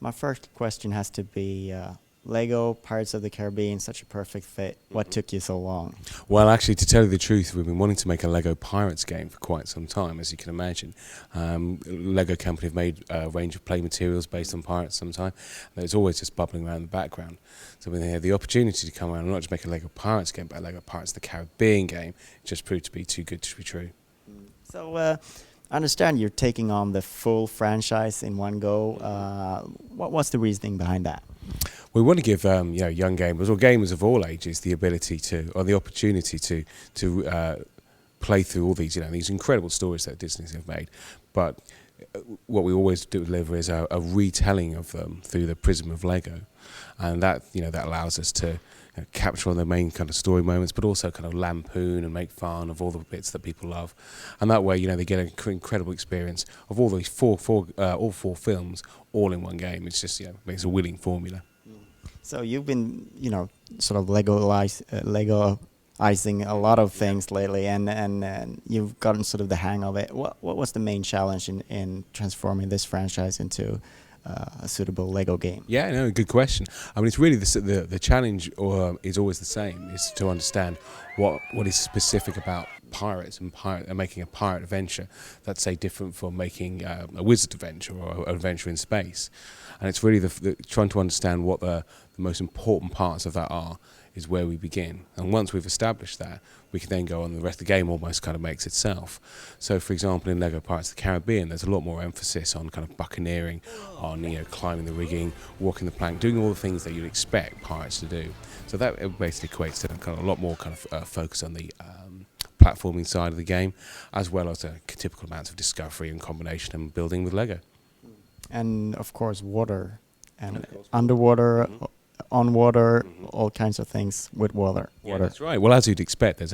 my first question has to be Lego Pirates of the Caribbean, such a perfect fit. What took you so long? Well, actually, to tell you the truth, we've been wanting to make a Lego Pirates game for quite some time, as you can imagine. Lego Company have made a range of play materials based on pirates sometime, and it's always just bubbling around in the background. So when they had the opportunity to come around and not just make a Lego Pirates game, but a Lego Pirates of the Caribbean game, it just proved to be too good to be true. So I understand you're taking on the full franchise in one go. What's the reasoning behind that? We want to give young gamers or gamers of all ages the ability to, or the opportunity to play through all these these incredible stories that Disney have made. But what we always deliver is a retelling of them through the prism of Lego, and that that allows us to capture on the main kind of story moments, but also kind of lampoon and make fun of all the bits that people love, and that way they get an incredible experience of all these all four films all in one game. It's just it's a winning formula. So you've been sort of Legoizing a lot of things lately, and you've gotten sort of the hang of it. What was the main challenge in transforming this franchise into a suitable Lego game? Yeah, no, good question. I mean, it's really the challenge is always the same, is to understand what is specific about pirates and making a pirate adventure that's, say, different from making a wizard adventure or an adventure in space. And it's really trying to understand what the most important parts of that are is where we begin. And once we've established that, we can then go on. The rest of the game almost kind of makes itself. So, for example, in Lego Pirates of the Caribbean, there's a lot more emphasis on kind of buccaneering, on climbing the rigging, walking the plank, doing all the things that you'd expect pirates to do. So that basically equates to kind of a lot more kind of focus on the platforming side of the game, as well as typical amounts of discovery and combination and building with Lego. And of course, water and underwater. On water, all kinds of things with water. Yeah, that's right. Well, as you'd expect, there's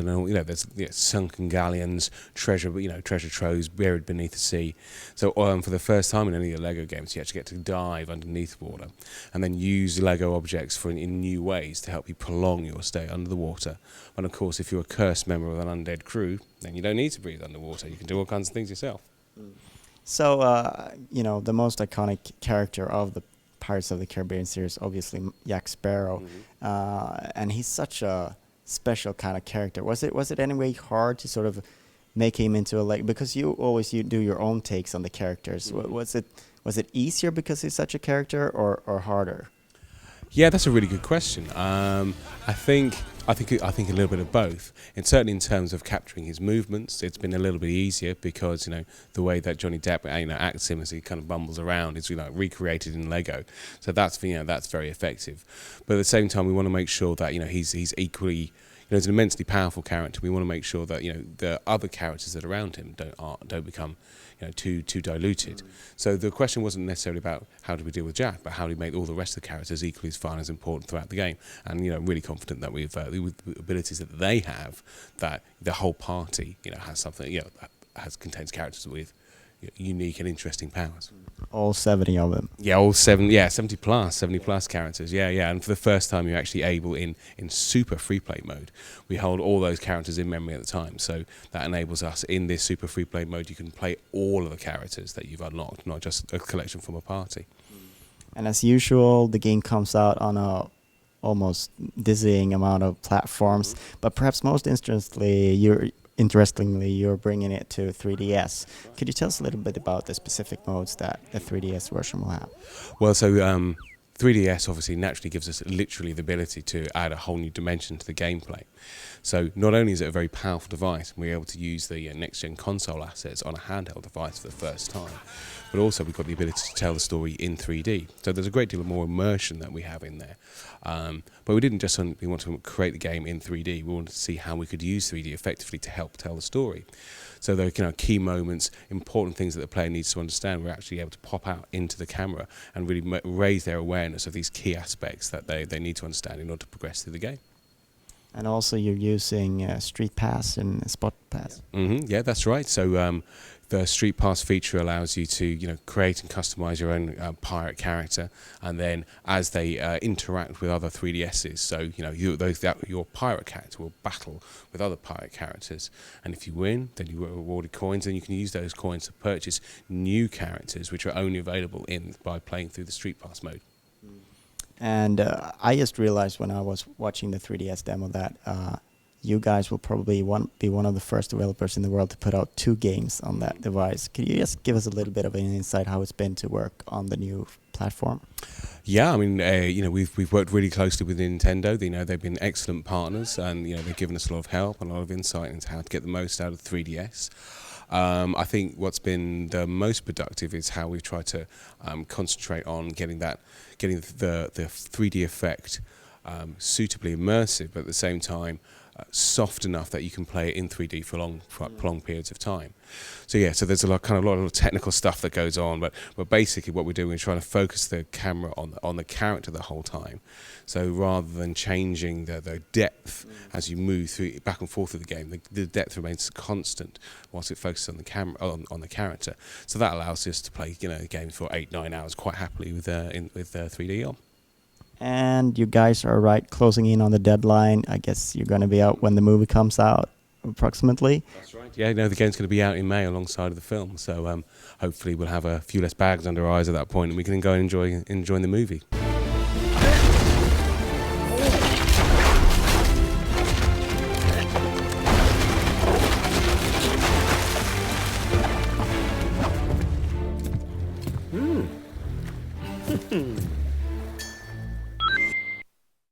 sunken galleons, treasure troves buried beneath the sea. So for the first time in any of the Lego games, you actually get to dive underneath water, and then use Lego objects in new ways to help you prolong your stay under the water. And of course, if you're a cursed member of an undead crew, then you don't need to breathe underwater. You can do all kinds of things yourself. So the most iconic character of the Pirates of the Caribbean series, obviously Jack Sparrow, and he's such a special kind of character. Was it anyway hard to sort of make him into because you always do your own takes on the characters? Was it easier because he's such a character, or harder? Yeah, that's a really good question. I think a little bit of both. And certainly in terms of capturing his movements, it's been a little bit easier because the way that Johnny Depp acts him as he kind of bumbles around is recreated in Lego. So that's very effective. But at the same time, we want to make sure that he's equally. He's an immensely powerful character. We want to make sure that the other characters that are around him don't become too diluted. So the question wasn't necessarily about how do we deal with Jack, but how do we make all the rest of the characters equally as fun as important throughout the game. And I'm really confident that with the abilities that they have, that the whole party has something contains characters with unique and interesting powers. All 70 of them. Yeah, all 70 plus characters. Yeah. And for the first time, you're actually able in super free play mode. We hold all those characters in memory at the time, so that enables us in this super free play mode. You can play all of the characters that you've unlocked, not just a collection from a party. And as usual, the game comes out on a almost dizzying amount of platforms, but perhaps most interestingly, you're bringing it to 3DS. Could you tell us a little bit about the specific modes that the 3DS version will have? Well, so 3DS obviously naturally gives us literally the ability to add a whole new dimension to the gameplay. So not only is it a very powerful device, and we're able to use the next-gen console assets on a handheld device for the first time, but also we've got the ability to tell the story in 3D. So there's a great deal more immersion that we have in there. But we didn't just want to create the game in 3D. We wanted to see how we could use 3D effectively to help tell the story. So there are key moments, important things that the player needs to understand. We're actually able to pop out into the camera and really raise their awareness of these key aspects that they need to understand in order to progress through the game. And also you're using Street Pass and Spot Pass. Yeah, that's right. So The Street Pass feature allows you to, create and customize your own pirate character, and then as they interact with other 3DSs, so your pirate character will battle with other pirate characters, and if you win, then you are rewarded coins, and you can use those coins to purchase new characters, which are only available by playing through the Street Pass mode. And I just realized when I was watching the 3DS demo that you guys will probably be one of the first developers in the world to put out 2 games on that device. Could you just give us a little bit of an insight how it's been to work on the new platform? Yeah, I mean, we've worked really closely with Nintendo. They've been excellent partners, and they've given us a lot of help and a lot of insight into how to get the most out of 3DS. I think what's been the most productive is how we've tried to concentrate on getting the 3D effect suitably immersive, but at the same time soft enough that you can play it in 3D for long periods of time. So there's a lot of technical stuff that goes on, but basically what we're doing is trying to focus the camera on the character the whole time. So rather than changing the depth as you move through back and forth through the game, the depth remains constant whilst it focuses on the camera on the character. So that allows us to play games for 8-9 hours quite happily with 3D on. And you guys are closing in on the deadline. I guess you're going to be out when the movie comes out, approximately. That's right. Yeah, the game's going to be out in May alongside the film. So hopefully we'll have a few less bags under our eyes at that point, and we can go and enjoy the movie.